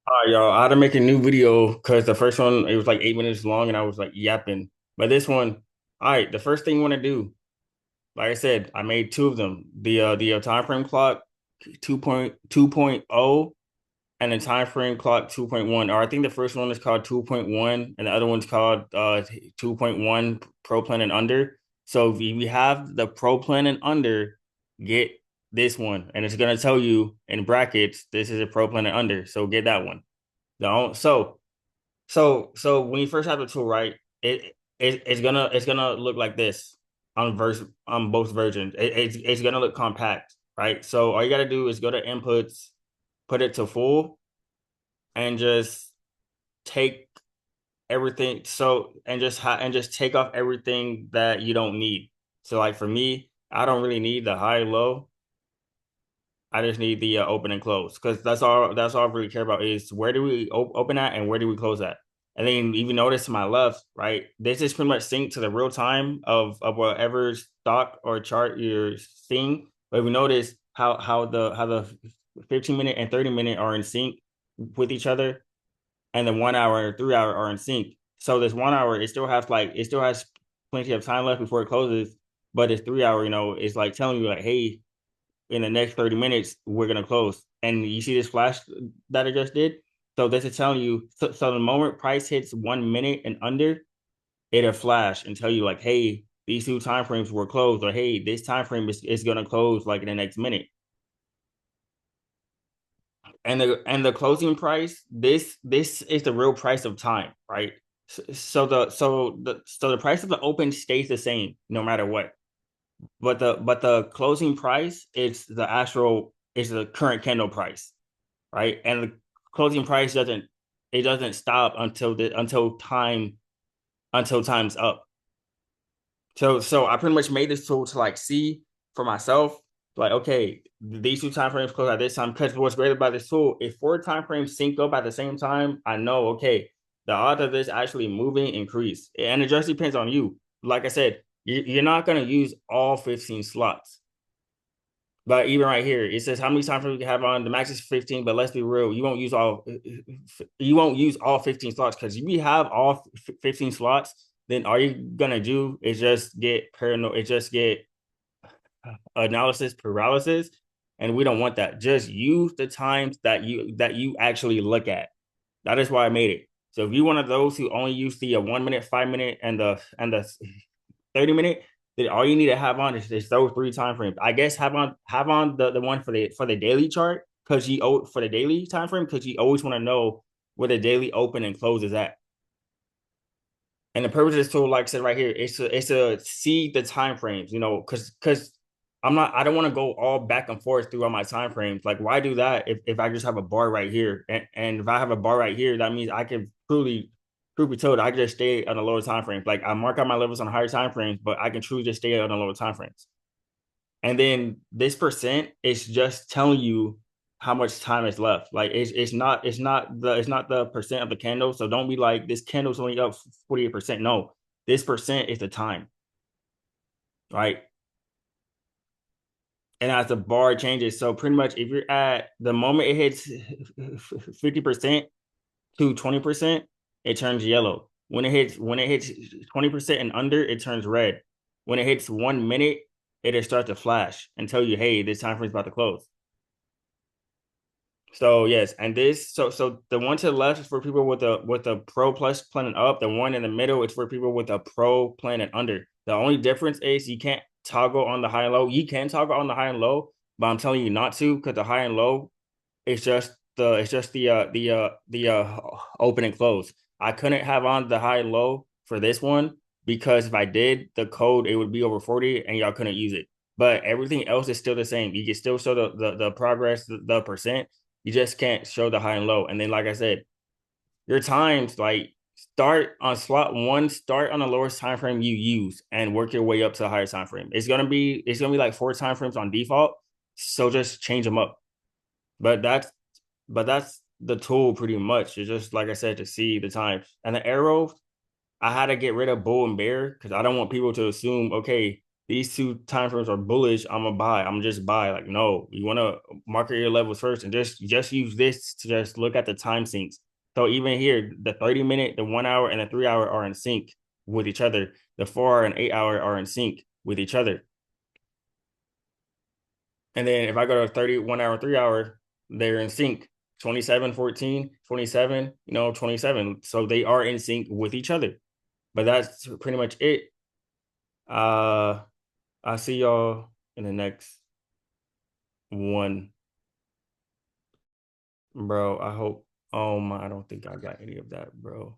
All right, y'all. I had to make a new video because the first one it was like 8 minutes long and I was like yapping. But this one, all right, the first thing you want to do, like I said, I made two of them. The time frame clock 2.2.0 and the time frame clock 2.1. Or I think the first one is called 2.1 and the other one's called 2.1 pro plan and under. So if we have the pro plan and under, get this one. And it's gonna tell you in brackets, this is a pro plan and under. So get that one. Don't so when you first have the tool, right? It's gonna look like this on both versions. It's gonna look compact, right? So all you gotta do is go to inputs, put it to full, and just take everything. So and just take off everything that you don't need. So like for me, I don't really need the high low. I just need the open and close because that's all I really care about is where do we open at and where do we close at. And then even notice to my left, right? This is pretty much synced to the real time of whatever stock or chart you're seeing. But we notice how the 15 minute and 30 minute are in sync with each other, and the 1 hour and 3 hour are in sync. So this 1 hour, it still has plenty of time left before it closes, but this 3 hour, it's like telling you like, hey, in the next 30 minutes, we're gonna close. And you see this flash that I just did? So this is telling you, so the moment price hits 1 minute and under, it'll flash and tell you like, hey, these two time frames were closed, or hey, this time frame is gonna close like in the next minute. And the closing price, this is the real price of time, right? So the price of the open stays the same no matter what. But the closing price is the current candle price, right? And the closing price doesn't stop until time's up. So I pretty much made this tool to like see for myself, like, okay, these two time frames close at this time. Because what's great about this tool, if four time frames sync up at the same time, I know, okay, the odds of this actually moving increase. And it just depends on you. Like I said, you're not gonna use all 15 slots. But even right here, it says how many time frames you have on. The max is 15, but let's be real, you won't use all 15 slots because if you have all 15 slots, then all you're gonna do is just get paranoid, it just get analysis paralysis, and we don't want that. Just use the times that you actually look at. That is why I made it. So if you're one of those who only use the 1 minute, 5 minute, and the 30 minute, then all you need to have on is those three time frames. I guess have on the one for the daily chart because you for the daily time frame because you always want to know where the daily open and close is at. And the purpose of this tool, like I said right here, it's to see the time frames, because I don't want to go all back and forth through all my time frames. Like, why do that if I just have a bar right here? And if I have a bar right here, that means I can truly be told I can just stay on the lower time frames. Like I mark out my levels on higher time frames, but I can truly just stay on the lower time frames. And then this percent is just telling you how much time is left. Like it's not the percent of the candle. So don't be like this candle's only up 48%. No, this percent is the time, right? And as the bar changes, so pretty much if you're at the moment it hits 50% to 20%, it turns yellow. When it hits 20% and under, it turns red. When it hits 1 minute, it'll start to flash and tell you, hey, this time frame is about to close. So yes, and so the one to the left is for people with a pro plus plan and up. The one in the middle is for people with a pro plan and under. The only difference is you can't toggle on the high and low. You can toggle on the high and low, but I'm telling you not to because the high and low it's just the open and close. I couldn't have on the high and low for this one because if I did, the code it would be over 40 and y'all couldn't use it. But everything else is still the same. You can still show the progress, the percent. You just can't show the high and low. And then, like I said, your times like start on slot one, start on the lowest time frame you use, and work your way up to a higher time frame. It's gonna be like four time frames on default. So just change them up. But that's the tool pretty much. It's just like I said to see the times and the arrows. I had to get rid of bull and bear because I don't want people to assume okay. these two time frames are bullish, I'm gonna buy. I'm just buy. Like, no, you want to market your levels first and just use this to just look at the time sinks. So even here, the 30-minute, the 1 hour, and the 3 hour are in sync with each other. The 4 hour and 8 hour are in sync with each other. And then if I go to 30, 1 hour, 3 hour, they're in sync. 27, 14, 27, 27. So they are in sync with each other. But that's pretty much it. Uh I'll see y'all in the next one. Bro, I hope. Oh my, I don't think I got any of that, bro.